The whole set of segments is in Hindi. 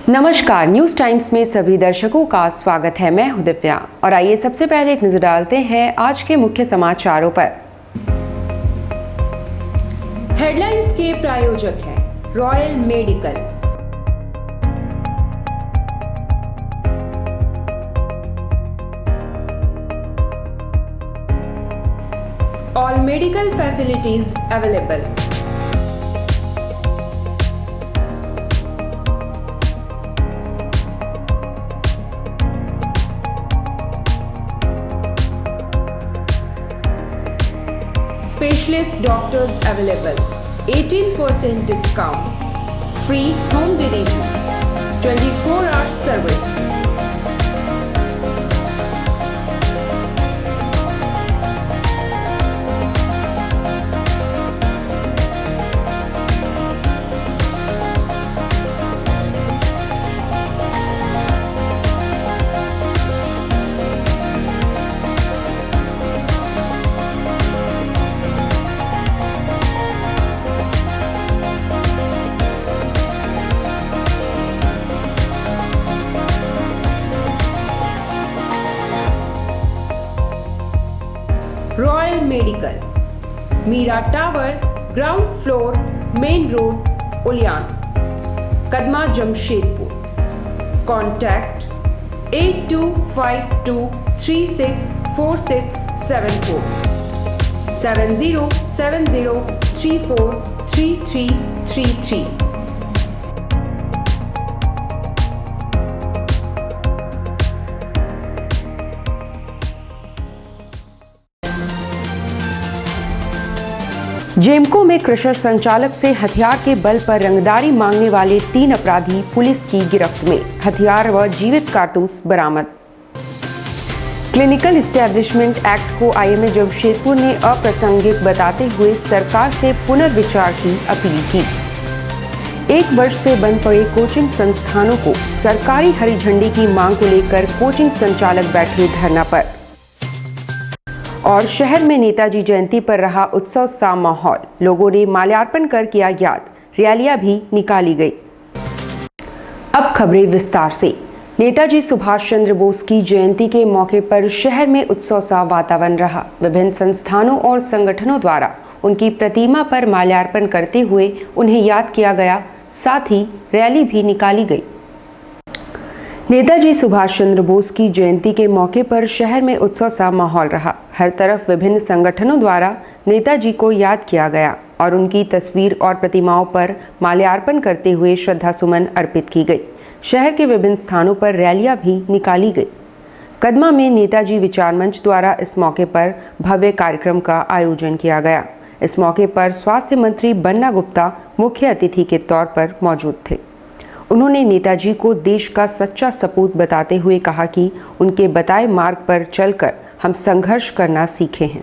नमस्कार, न्यूज टाइम्स में सभी दर्शकों का स्वागत है। मैं हूं दिव्या और आइए सबसे पहले एक नजर डालते हैं आज के मुख्य समाचारों पर। हेडलाइंस के प्रायोजक हैं royal medical. All medical facilities available. Specialist doctors available. 18% discount. Free home delivery. 24-hour service. Royal medical, Meera tower, ground floor, main road, Uliyan, Kadma, Jamshedpur. Contact 8252364674 7070343333। Jemco में क्रशर संचालक से हथियार के बल पर रंगदारी मांगने वाले 3 अपराधी पुलिस की गिरफ्त में। हथियार व जीवित कारतूस बरामद। क्लिनिकल एस्टेब्लिशमेंट एक्ट को आईएमए जमशेदपुर ने अप्रासंगिक बताते हुए सरकार से पुनर्विचार की अपील की। 1 वर्ष से बंद पड़े कोचिंग संस्थानों को सरकारी हरी झंडी की मांग को लेकर कोचिंग संचालक बैठे धरना पर। और शहर में नेताजी जयंती पर रहा उत्सव सा माहौल। लोगों ने माल्यार्पण कर किया याद, रैलियां भी निकाली गई। अब खबरें विस्तार से। नेताजी सुभाष चंद्र बोस की जयंती के मौके पर शहर में उत्सव सा वातावरण रहा। विभिन्न संस्थानों और संगठनों द्वारा उनकी प्रतिमा पर माल्यार्पण करते हुए उन्हें याद किया गया, साथ ही रैली भी निकाली गई। नेताजी सुभाष चंद्र बोस की जयंती के मौके पर शहर में उत्सव सा माहौल रहा। हर तरफ विभिन्न संगठनों द्वारा नेताजी को याद किया गया और उनकी तस्वीर और प्रतिमाओं पर माल्यार्पण करते हुए श्रद्धासुमन अर्पित की गई। शहर के विभिन्न स्थानों पर रैलियां भी निकाली गई। कदमा में नेताजी विचार मंच द्वारा इस मौके पर भव्य कार्यक्रम का आयोजन किया गया। इस मौके पर स्वास्थ्य मंत्री बन्ना गुप्ता मुख्य अतिथि के तौर पर मौजूद थे। उन्होंने नेताजी को देश का सच्चा सपूत बताते हुए कहा कि उनके बताए मार्ग पर चलकर हम संघर्ष करना सीखे हैं।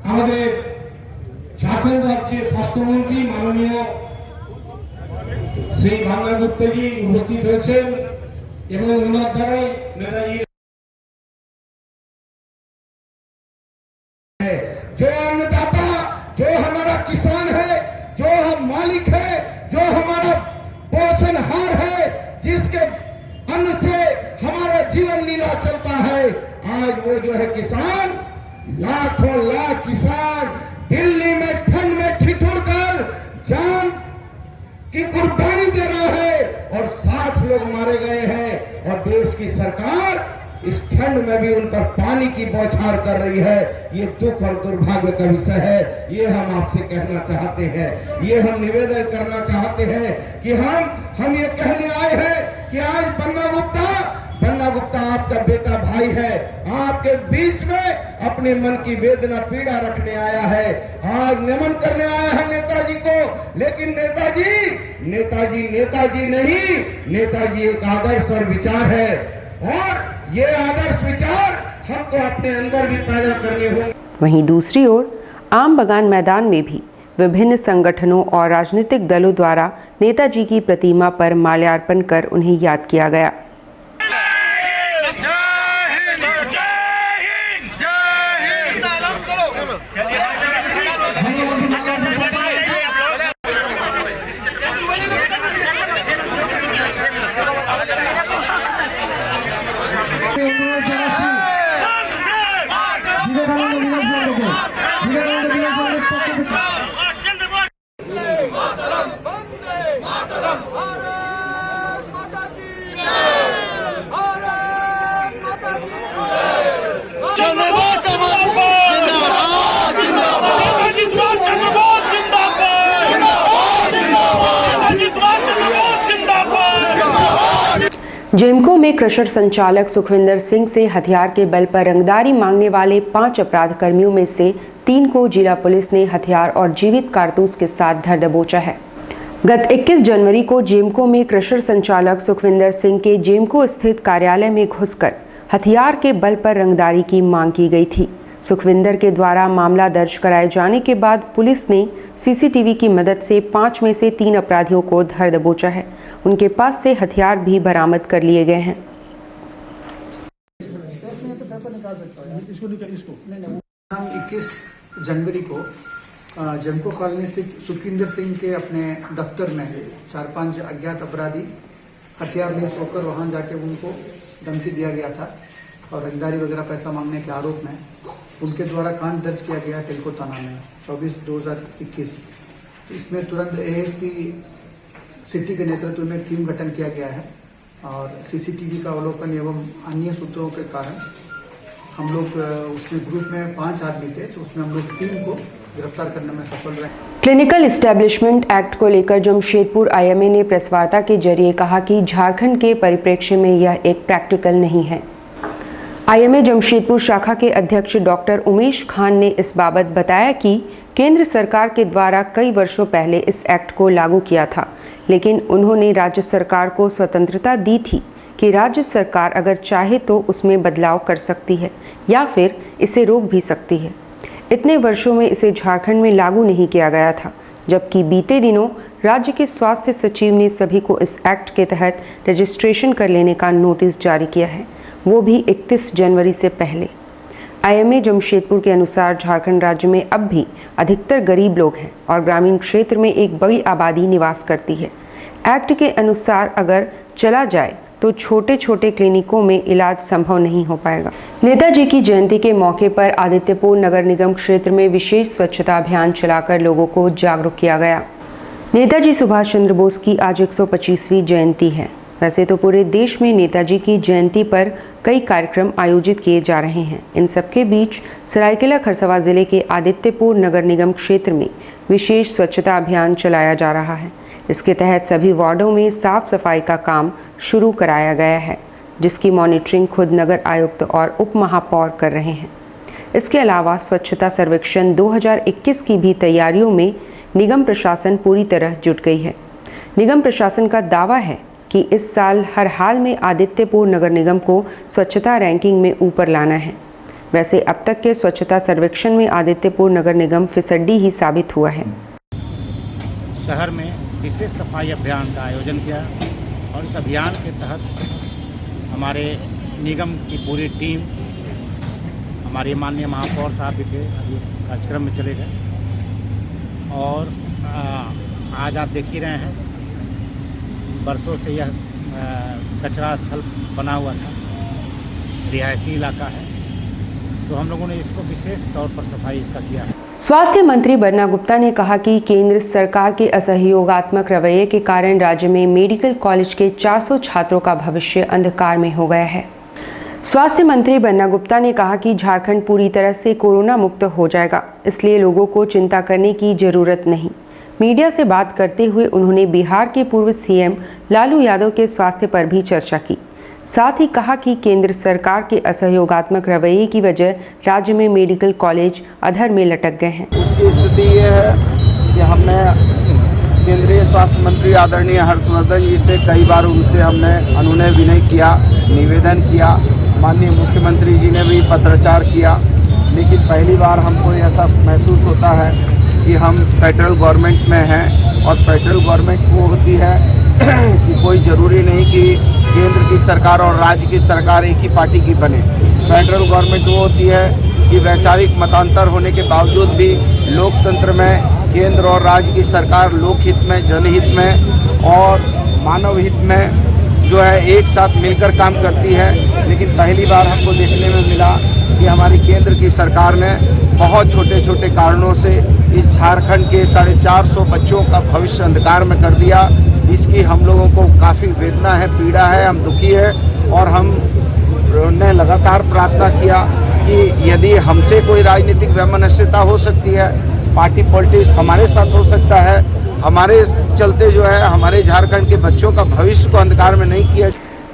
আমাদের ঝাড়খণ্ড রাজ্যের স্বাস্থ্যমন্ত্রী মাননীয় শ্রী বান্না গুপ্তাজি উপস্থিত হয়েছেন এবং ওনার দ্বারাই নেতাজি जो अन्नदाता, जो हमारा किसान है, जो हम मालिक है, जो हमारा पोषणहार है, जिसके अन्न से हमारा जीवन लीला चलता है, आज वो जो है किसान, लाखों लाख किसान दिल्ली में ठंड में ठिठुर कर जान की कुर्बानी दे रहा है और 60 लोग मारे गए हैं और देश की सरकार इस ठंड में भी उन पर पानी की बौछार कर रही है। ये दुख और दुर्भाग्य का विषय है। ये हम आपसे कहना चाहते हैं, ये हम निवेदन करना चाहते हैं कि हम ये कहने आए हैं कि आज बन्ना गुप्ता आपका बेटा भाई है, आपके बीच में अपने मन की वेदना पीड़ा रखने आया है, आज नमन करने आया है नेताजी को। लेकिन नेताजी नहीं, नेताजी एक आदर्श और विचार है और ये आदर्श विचार हमको अपने अंदर भी पैदा करने होंगे। वहीं दूसरी ओर आम बगान मैदान में भी विभिन्न संगठनों और राजनीतिक दलों द्वारा नेताजी की प्रतिमा पर माल्यार्पण कर उन्हें याद किया गया। जेमको में क्रशर संचालक सुखविंदर सिंह से हथियार के बल पर रंगदारी मांगने वाले 5 अपराध कर्मियों में से 3 को जिला पुलिस ने हथियार और जीवित कारतूस के साथ धर दबोचा है। गत 21 जनवरी को जेमको में क्रशर संचालक सुखविंदर सिंह के जेमको स्थित कार्यालय में घुसकर हथियार के बल पर रंगदारी की मांग की गई थी। सुखविंदर के द्वारा मामला दर्ज कराए जाने के बाद पुलिस ने सीसीटीवी की मदद से 5 में से 3 अपराधियों को धर दबोचा है। उनके पास से हथियार भी बरामद कर लिए गए हैं। हम 21 जनवरी को जेमको कॉलोनी से सुखविंदर सिंह के अपने दफ्तर में 4-5 अज्ञात अपराधी हथियार लेस होकर वहां जाके उनको धमकी दिया गया था और रंगदारी वगैरह पैसा मांगने के आरोप में उनके द्वारा कांड दर्ज किया गया टेल्को थाना में 24/2021। इसमें तुरंत एएसपी सिटी के नेतृत्व में टीम गठन किया गया है और सीसीटीवी का अवलोकन एवं अन्य सूत्रों के कारण हम लोग उसमें ग्रुप में 5 आदमी थे, तो उसमें हम लोग 3 को गिरफ्तार करने में सफल रहे। क्लिनिकल एस्टेब्लिशमेंट एक्ट को लेकर जमशेदपुर आईएमए ने प्रेस वार्ता के जरिए कहा कि झारखंड के परिप्रेक्ष्य में यह एक प्रैक्टिकल नहीं है। आईएमए जमशेदपुर शाखा के अध्यक्ष डॉक्टर उमेश खान ने इस बाबत बताया कि केंद्र सरकार के द्वारा कई वर्षों पहले इस एक्ट को लागू किया था, लेकिन उन्होंने राज्य सरकार को स्वतंत्रता दी थी कि राज्य सरकार अगर चाहे तो उसमें बदलाव कर सकती है या फिर इसे रोक भी सकती है। इतने वर्षों में इसे झारखंड में लागू नहीं किया गया था, जबकि बीते दिनों राज्य के स्वास्थ्य सचिव ने सभी को इस एक्ट के तहत रजिस्ट्रेशन कर लेने का नोटिस जारी किया है, वो भी 31 जनवरी से पहले। आईएमए जमशेदपुर के अनुसार झारखंड राज्य में अब भी अधिकतर गरीब लोग हैं और ग्रामीण क्षेत्र में एक बड़ी आबादी निवास करती है। एक्ट के अनुसार अगर चला जाए तो छोटे छोटे क्लिनिकों में इलाज संभव नहीं हो पाएगा। नेताजी की जयंती के मौके पर आदित्यपुर नगर निगम क्षेत्र में विशेष स्वच्छता अभियान चलाकर लोगों को जागरूक किया गया। नेताजी सुभाष चंद्र बोस की आज 125वीं जयंती है। वैसे तो पूरे देश में नेताजी की जयंती पर कई कार्यक्रम आयोजित किए जा रहे हैं। इन सबके बीच सरायकेला खरसावां जिले के आदित्यपुर नगर निगम क्षेत्र में विशेष स्वच्छता अभियान चलाया जा रहा है। इसके तहत सभी वार्डों में साफ सफाई का काम शुरू कराया गया है, जिसकी मॉनिटरिंग खुद नगर आयुक्त और उप महापौर कर रहे हैं। इसके अलावा स्वच्छता सर्वेक्षण 2021 की भी तैयारियों में निगम प्रशासन पूरी तरह जुट गई है। निगम प्रशासन का दावा है कि इस साल हर हाल में आदित्यपुर नगर निगम को स्वच्छता रैंकिंग में ऊपर लाना है। वैसे अब तक के स्वच्छता सर्वेक्षण में आदित्यपुर नगर निगम फिसड्डी ही साबित हुआ है। शहर में विशेष सफाई अभियान का आयोजन किया और इस अभियान के तहत हमारे निगम की पूरी टीम, हमारे माननीय महापौर साहब भी थे, अभी कार्यक्रम में चले गए। और आज आप देख ही रहे हैं, बरसों से यह कचरा स्थल बना हुआ था, रिहायशी इलाका है, तो हम लोगों ने इसको विशेष तौर पर सफाई इसका किया है। स्वास्थ्य मंत्री बन्ना गुप्ता ने कहा कि केंद्र सरकार के असहयोगात्मक रवैये के कारण राज्य में मेडिकल कॉलेज के 400 छात्रों का भविष्य अंधकार में हो गया है। स्वास्थ्य मंत्री बन्ना गुप्ता ने कहा कि झारखंड पूरी तरह से कोरोना मुक्त हो जाएगा, इसलिए लोगों को चिंता करने की जरूरत नहीं। मीडिया से बात करते हुए उन्होंने बिहार के पूर्व सीएम लालू यादव के स्वास्थ्य पर भी चर्चा की। साथ ही कहा कि केंद्र सरकार के असहयोगात्मक रवैये की वजह राज्य में मेडिकल कॉलेज अधर में लटक गए हैं। उसकी स्थिति ये है कि हमने केंद्रीय स्वास्थ्य मंत्री आदरणीय हर्षवर्धन जी से कई बार उनसे हमने अनुनय विनय किया, निवेदन किया, माननीय मुख्यमंत्री जी ने भी पत्राचार किया, लेकिन पहली बार हमको ऐसा महसूस होता है कि हम फेडरल गवर्नमेंट में हैं और फेडरल गवर्नमेंट वो होती है कि कोई ज़रूरी नहीं कि केंद्र की सरकार और राज्य की सरकार एक ही पार्टी की बने। फेडरल गवर्नमेंट वो होती है कि वैचारिक मतांतर होने के बावजूद भी लोकतंत्र में केंद्र और राज्य की सरकार लोकहित में, जनहित में और मानव हित में जो है एक साथ मिलकर काम करती है। लेकिन पहली बार हमको देखने में मिला कि हमारी केंद्र की सरकार ने बहुत छोटे छोटे कारणों से इस झारखंड के 450 बच्चों का भविष्य अंधकार में कर दिया। इसकी हम लोगों को काफ़ी वेदना है, पीड़ा है, हम दुखी है और हमने लगातार प्रार्थना किया कि यदि हमसे कोई राजनीतिक वैमनस्यता हो सकती है, पार्टी पॉलिटिक्स हमारे साथ हो सकता है, हमारे चलते जो है हमारे झारखंड के बच्चों का भविष्य को अंधकार में नहीं किया।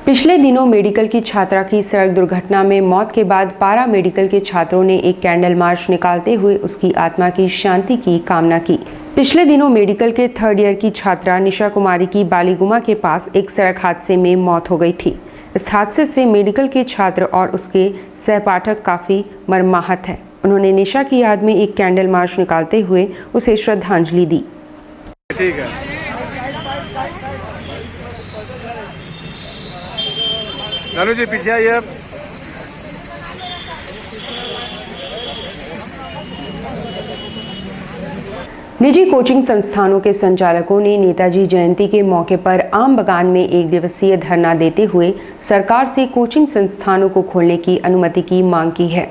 पिछले दिनों मेडिकल की छात्रा की सड़क दुर्घटना में मौत के बाद पारा मेडिकल के छात्रों ने एक कैंडल मार्च निकालते हुए उसकी आत्मा की शांति की कामना की। पिछले दिनों मेडिकल के 3rd ईयर की छात्रा निशा कुमारी की बालीगुमा के पास एक सड़क हादसे में मौत हो गई थी। इस हादसे से मेडिकल के छात्र और उसके सहपाठक काफ़ी मर्माहत हैं। उन्होंने निशा की याद में एक कैंडल मार्च निकालते हुए उसे श्रद्धांजलि दी। ठीक है, नानू जी पीछे आइए आप। निजी कोचिंग संस्थानों के संचालकों ने नेताजी जयंती के मौके पर आम बगान में 1 दिवसीय धरना देते हुए सरकार से कोचिंग संस्थानों को खोलने की अनुमति की मांग की है।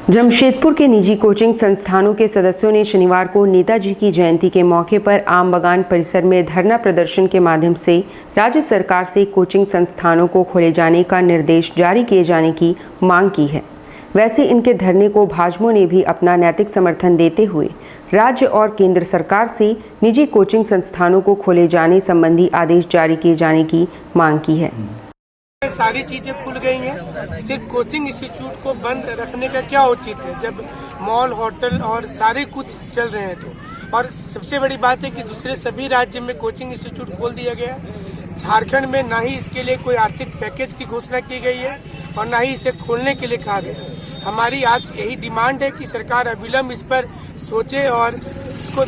जमशेदपुर के निजी कोचिंग संस्थानों के सदस्यों ने शनिवार को नेताजी की जयंती के मौके पर आम बगान परिसर में धरना प्रदर्शन के माध्यम से राज्य सरकार से कोचिंग संस्थानों को खोले जाने का निर्देश जारी किए जाने की मांग की है। वैसे इनके धरने को भाजपा ने भी अपना नैतिक समर्थन देते हुए राज्य और केंद्र सरकार से निजी कोचिंग संस्थानों को खोले जाने संबंधी आदेश जारी किए जाने की मांग की है। सारी चीजें खुल गई हैं, सिर्फ कोचिंग इंस्टीट्यूट को बंद रखने का क्या उचित है जब मॉल, होटल और सारे कुछ चल रहे हैं। तो और सबसे बड़ी बात है कि दूसरे सभी राज्य में कोचिंग इंस्टीट्यूट खोल दिया गया। झारखंड में ना ही इसके लिए कोई आर्थिक पैकेज की घोषणा की गई है और ना ही इसे खोलने के लिए कहा गया। हमारी आज यही डिमांड है कि सरकार अविलंब इस पर सोचे और इसको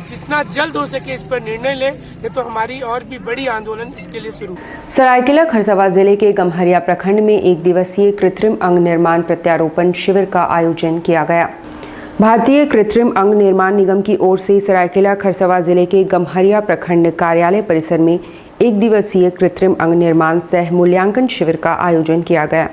जितना जल्द हो सके इस पर निर्णय ले, नहीं तो हमारी और भी बड़ी आंदोलन इसके लिए शुरू। सरायकेला खरसावां जिले के गम्हरिया प्रखंड में 1 दिवसीय कृत्रिम अंग निर्माण प्रत्यारोपण शिविर का आयोजन किया गया। भारतीय कृत्रिम अंग निर्माण निगम की ओर से सरायकेला खरसावां जिले के गम्हरिया प्रखंड कार्यालय परिसर में 1 दिवसीय कृत्रिम अंग निर्माण सह मूल्यांकन शिविर का आयोजन किया गया।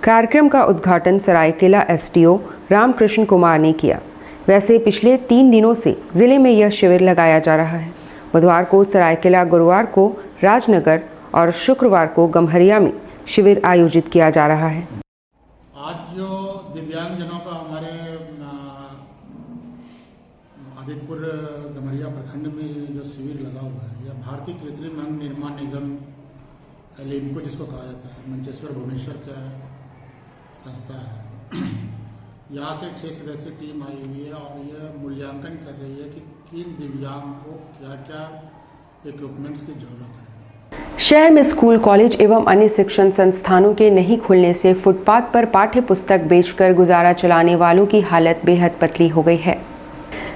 कार्यक्रम का उद्घाटन सरायकेला SDO रामकृष्ण कुमार ने किया। वैसे पिछले 3 दिनों से जिले में यह शिविर लगाया जा रहा है। बुधवार को सरायकेला, गुरुवार को राजनगर और शुक्रवार को गम्हरिया में शिविर आयोजित किया जा रहा है। आज जो दिव्यांगजनों का हमारे आदितपुर गम्हरिया प्रखंड में जो शिविर लगा हुआ है, यह भारतीय कृत्रिम अंग निर्माण निगम LIMCO जिसको कहा जाता है, मंचेश्वर भुवनेश्वर का संस्था है। यहाँ से 6 सदस्यीय टीम आई हुई है और यह मूल्यांकन कर रही है कि किन दिव्यांग को क्या क्या इक्विपमेंट्स की जरूरत है। शहर में स्कूल, कॉलेज एवं अन्य शिक्षण संस्थानों के नहीं खुलने से फुटपाथ पर पाठ्य पुस्तक बेचकर गुजारा चलाने वालों की हालत बेहद पतली हो गई है।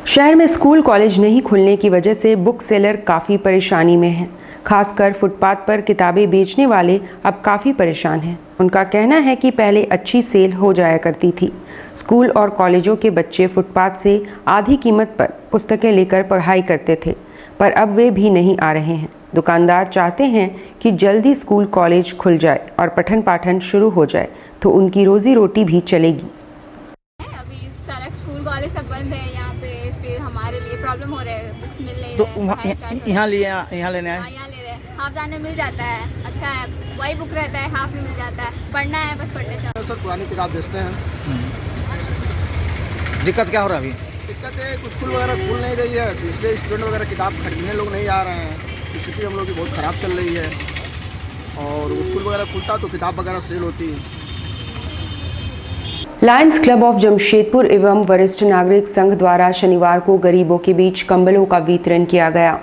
शहर में स्कूल, कॉलेज नहीं खुलने की वजह से बुक सेलर काफ़ी परेशानी में हैं। खासकर फुटपाथ पर किताबें बेचने वाले अब काफ़ी परेशान हैं। उनका कहना है कि पहले अच्छी सेल हो जाया करती थी। स्कूल और कॉलेजों के बच्चे फुटपाथ से आधी कीमत पर पुस्तकें लेकर पढ़ाई करते थे, पर अब वे भी नहीं आ रहे हैं। दुकानदार चाहते हैं कि जल्दी स्कूल, कॉलेज खुल जाए और पठन पाठन शुरू हो जाए तो उनकी रोजी रोटी भी चलेगी। अभी सड़क, स्कूल, कॉलेज सब बंद है यहाँ पे, फिर हमारे लिए प्रॉब्लम हो रहा है, बुक्स मिल नहीं तो रहे। यहाँ ले रहे हैं, यहाँ ले रहे हैं, हाफ दाने मिल जाता है, अच्छा है, वही बुक रहता है, हाफ में मिल जाता है, पढ़ना है बस पढ़ लेते हैं। सर पुरानी किताब बेचते हैं। दिक्कत क्या हो रहा है अभी? दिक्कत है स्कूल वगैरह खुल नहीं रही है, इसलिए स्टूडेंट वगैरह किताब खरीदने लोग नहीं आ रहे हैं। स्थिति हम लोग की बहुत ख़राब चल रही है और स्कूल वगैरह खुलता तो किताब वगैरह सेल होती। लायंस क्लब ऑफ जमशेदपुर एवं वरिष्ठ नागरिक संघ द्वारा शनिवार को गरीबों के बीच कंबलों का वितरण किया गया।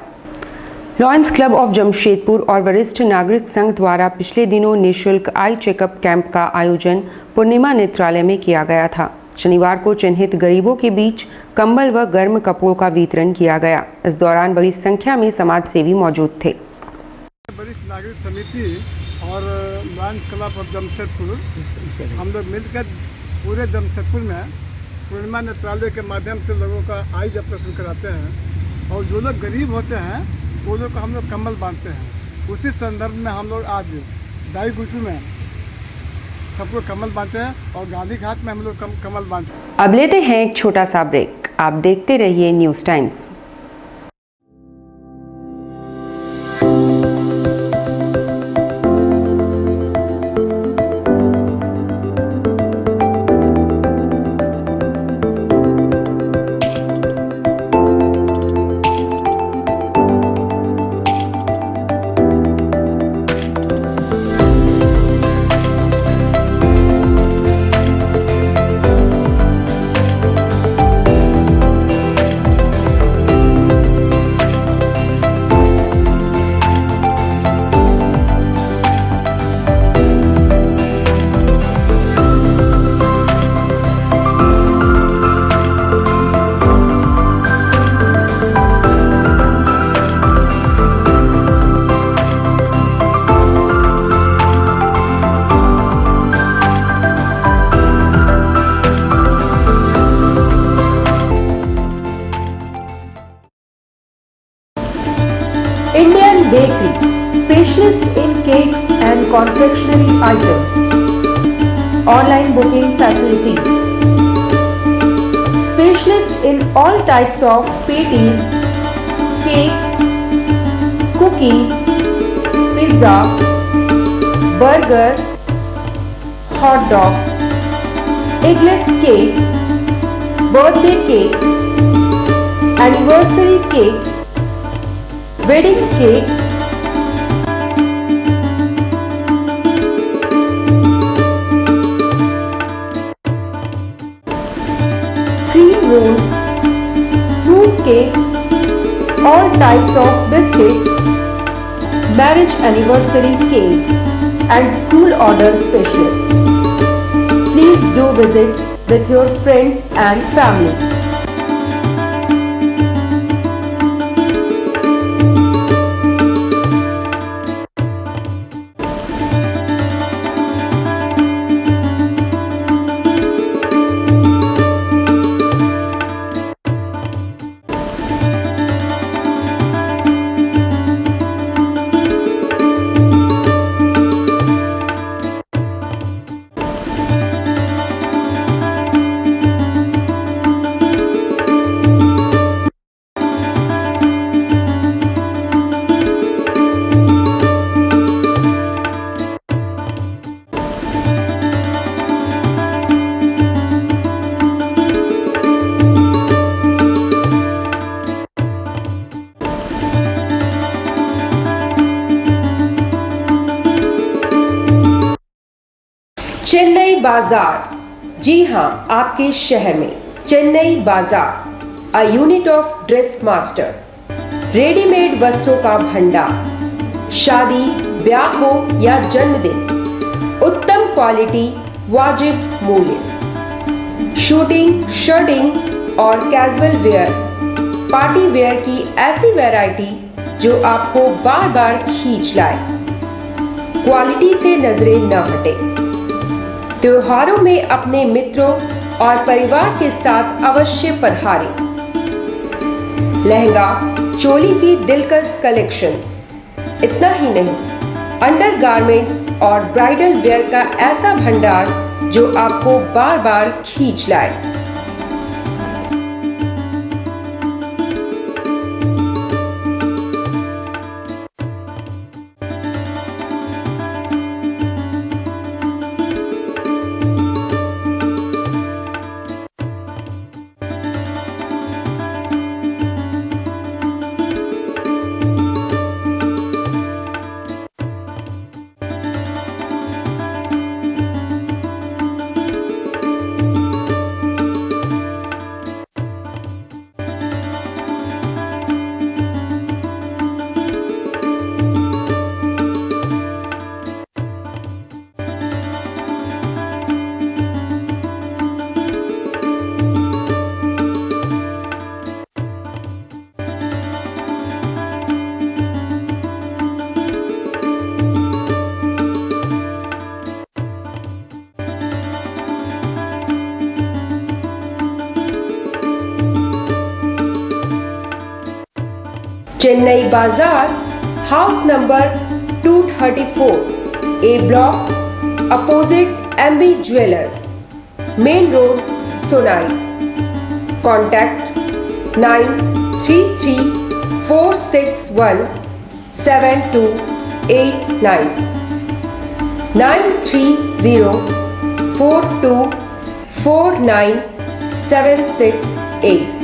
लायंस क्लब ऑफ जमशेदपुर और वरिष्ठ नागरिक संघ द्वारा पिछले दिनों निःशुल्क आई चेकअप कैंप का आयोजन पूर्णिमा नेत्रालय में किया गया था। शनिवार को चिन्हित गरीबों के बीच कंबल व गर्म कपड़ों का वितरण किया गया। इस दौरान बड़ी संख्या में समाज सेवी मौजूद थे। वरिष्ठ नागरिक समिति और लायंस क्लब ऑफ जमशेदपुर हम लोग मिलकर पूरे जमशेदपुर में पूर्णिमा नेत्रालय के माध्यम से लोगों का आई ऑपरेशन कराते हैं और जो लोग गरीब होते हैं वो लोग को हम लोग कंबल बांटते हैं। उसी संदर्भ में हम लोग आज दाई गुटू में सबको कमल बांटे हैं और गांधी घाट में हम लोग कमल बांटे। अब लेते हैं एक छोटा सा ब्रेक। आप देखते रहिए news times. wholesale cakes and confectionery items. Online booking facilities. Specialist in all types of patties, cakes, cookies, pizza, burger, hot dog, eggless cake, birthday cake, anniversary cakes, wedding cakes, cream rolls, fruit cakes, all types of biscuits, marriage anniversary cake, and school order specialists. Please do visit with your friends and family. Chennai बाजार, जी हां, आपके शहर में चेन्नई बाजार, a unit of dress master, readymade वस्त्रों का भंडार, शादी, ब्याह हो या जन्मदिन, उत्तम क्वालिटी, वाजिब मूल्य, शूटिंग, शर्टिंग और कैजुअल वेयर, पार्टी वेयर की ऐसी वैरायटी जो आपको बार बार खींच लाए, क्वालिटी से नजरें न हटे। त्योहारों में अपने मित्रों और परिवार के साथ अवश्य पधारें। लहंगा, चोली की दिलकश कलेक्शंस, इतना ही नहीं, अंडरगारमेंट्स और ब्राइडल वेयर का ऐसा भंडार जो आपको बार बार खींच लाए। Chennai Bazaar, house number 234, A block, opposite MB jewellers, main road, Sonai. Contact 9304617289 9304249768।